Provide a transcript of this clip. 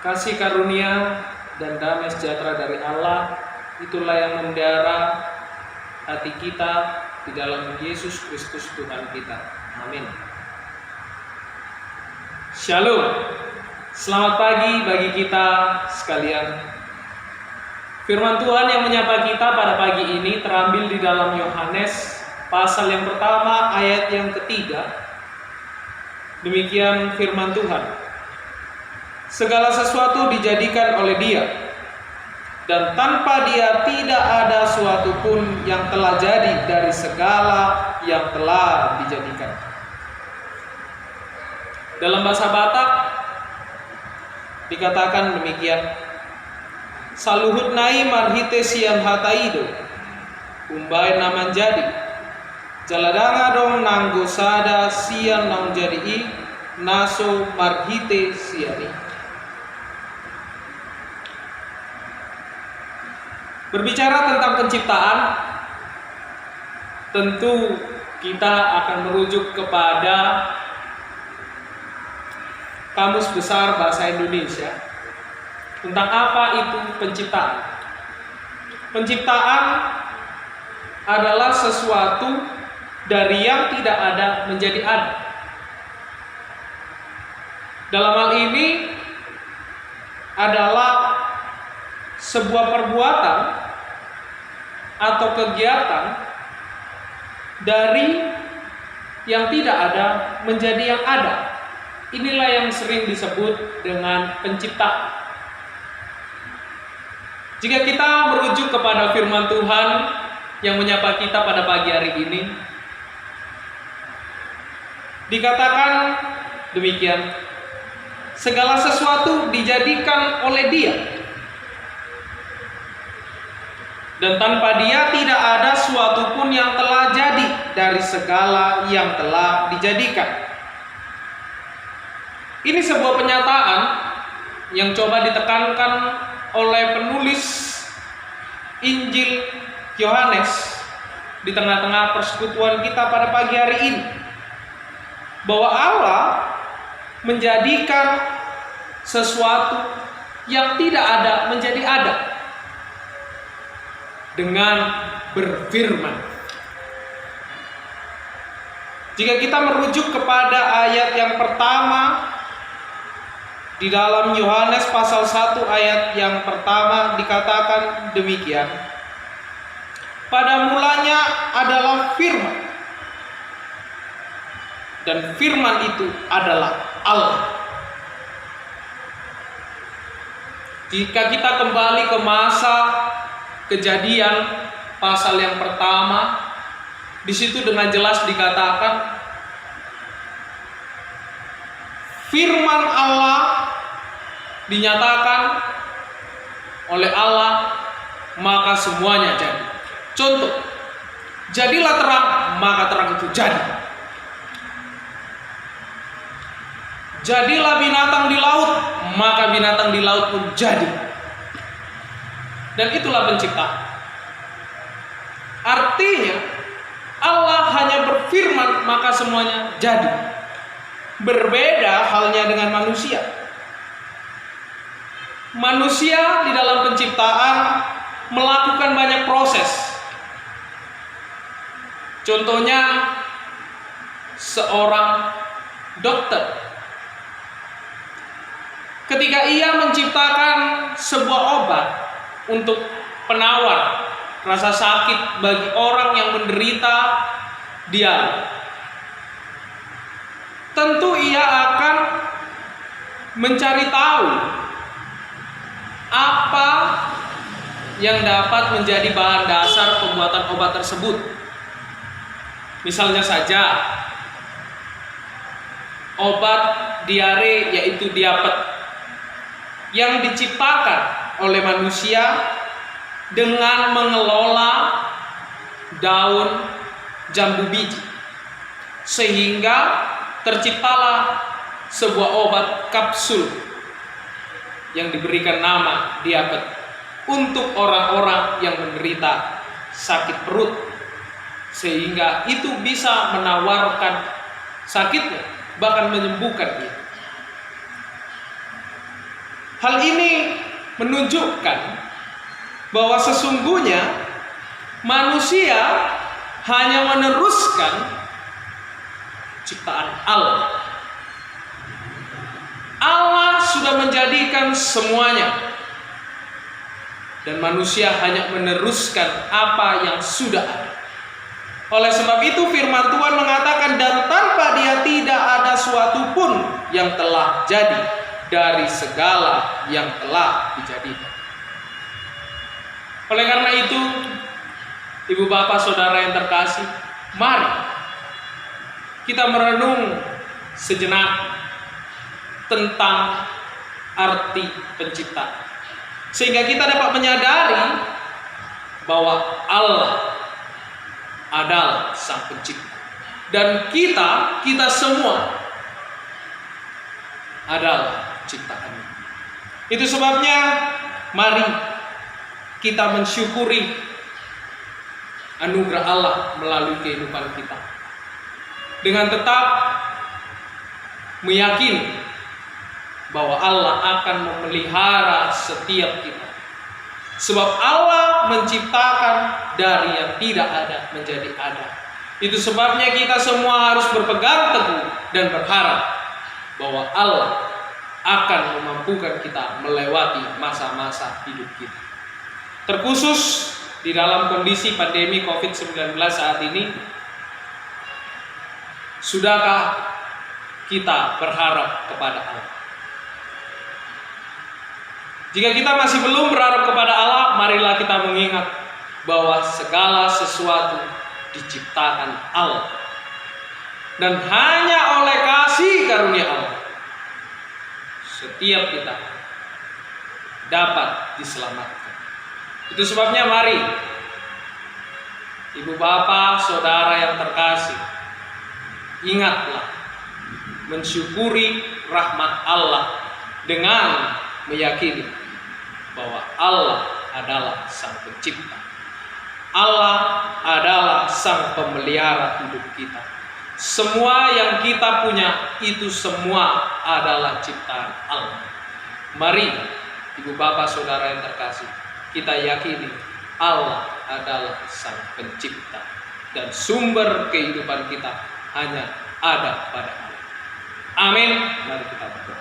Kasih karunia dan damai sejahtera dari Allah itulah yang memelihara hati kita di dalam Yesus Kristus Tuhan kita. Amin. Shalom. Selamat pagi bagi kita sekalian. Firman Tuhan yang menyapa kita pada pagi ini terambil di dalam Yohanes pasal yang pertama ayat yang ketiga. Demikian firman Tuhan. Segala sesuatu dijadikan oleh Dia, dan tanpa Dia tidak ada suatu pun yang telah jadi dari segala yang telah dijadikan. Dalam bahasa Batak dikatakan demikian. Saluhut nai marhite sian hataido, umbai naman jadi. Jaladanga dong nanggo sada sian nang jadi i, naso marhite siani. Berbicara tentang penciptaan, tentu kita akan merujuk kepada Kamus Besar Bahasa Indonesia tentang apa itu penciptaan. Penciptaan adalah sesuatu dari yang tidak ada menjadi ada. Dalam hal ini adalah sebuah perbuatan atau kegiatan dari yang tidak ada menjadi yang ada. Inilah yang sering disebut dengan pencipta. Jika kita merujuk kepada firman Tuhan yang menyapa kita pada pagi hari ini, dikatakan demikian. Segala sesuatu dijadikan oleh Dia, dan tanpa Dia tidak ada suatu pun yang telah jadi dari segala yang telah dijadikan. Ini sebuah penyataan yang coba ditekankan oleh penulis Injil Yohanes di tengah-tengah persekutuan kita pada pagi hari ini, bahwa Allah menjadikan sesuatu yang tidak ada menjadi ada dengan berfirman. Jika kita merujuk kepada ayat yang pertama di dalam Yohanes pasal 1 ayat yang pertama dikatakan demikian. Pada mulanya adalah firman, dan firman itu adalah Allah. Jika kita kembali ke masa Kejadian pasal yang pertama, di situ dengan jelas dikatakan firman Allah dinyatakan oleh Allah, maka semuanya jadi. Contoh, jadilah terang, maka terang itu jadi. Jadilah binatang di laut, maka binatang di laut pun jadi. Dan itulah pencipta. Artinya Allah hanya berfirman maka semuanya jadi. Berbeda halnya dengan manusia. Manusia di dalam penciptaan melakukan banyak proses. Contohnya seorang dokter. Ketika ia menciptakan sebuah obat untuk penawar rasa sakit bagi orang yang menderita diare, tentu ia akan mencari tahu apa yang dapat menjadi bahan dasar pembuatan obat tersebut. Misalnya saja obat diare, yaitu diapet, yang diciptakan oleh manusia dengan mengelola daun jambu biji, sehingga terciptalah sebuah obat kapsul yang diberikan nama diapet untuk orang-orang yang menderita sakit perut, sehingga itu bisa menawarkan sakitnya, bahkan menyembuhkan dia. Hal ini menunjukkan bahwa sesungguhnya manusia hanya meneruskan ciptaan Allah. Allah sudah menjadikan semuanya, dan manusia hanya meneruskan apa yang sudah ada. Oleh sebab itu firman Tuhan mengatakan, dan tanpa Dia tidak ada suatu pun yang telah jadi dari segala yang telah dijadikan. Oleh karena itu, ibu bapak saudara yang terkasih, mari kita merenung sejenak tentang arti penciptaan, sehingga kita dapat menyadari bahwa Allah adalah Sang Pencipta, dan kita semua adalah ciptaan. Itu sebabnya mari kita mensyukuri anugerah Allah melalui kehidupan kita, dengan tetap meyakini bahwa Allah akan memelihara setiap kita. Sebab Allah menciptakan dari yang tidak ada menjadi ada. Itu sebabnya kita semua harus berpegang teguh dan berharap bahwa Allah akan memampukan kita melewati masa-masa hidup kita. Terkhusus di dalam kondisi pandemi COVID-19 saat ini, sudahkah kita berharap kepada Allah? Jika kita masih belum berharap kepada Allah, marilah kita mengingat bahwa segala sesuatu diciptakan Allah, dan hanya oleh kasih karunia Allah setiap kita dapat diselamatkan. Itu sebabnya mari ibu bapak saudara yang terkasih, ingatlah mensyukuri rahmat Allah dengan meyakini bahwa Allah adalah Sang Pencipta. Allah adalah Sang Pemelihara hidup kita. Semua yang kita punya itu semua adalah ciptaan Allah. Mari ibu bapak saudara yang terkasih, kita yakini Allah adalah Sang Pencipta, dan sumber kehidupan kita hanya ada pada Allah. Amin. Mari kita berdoa.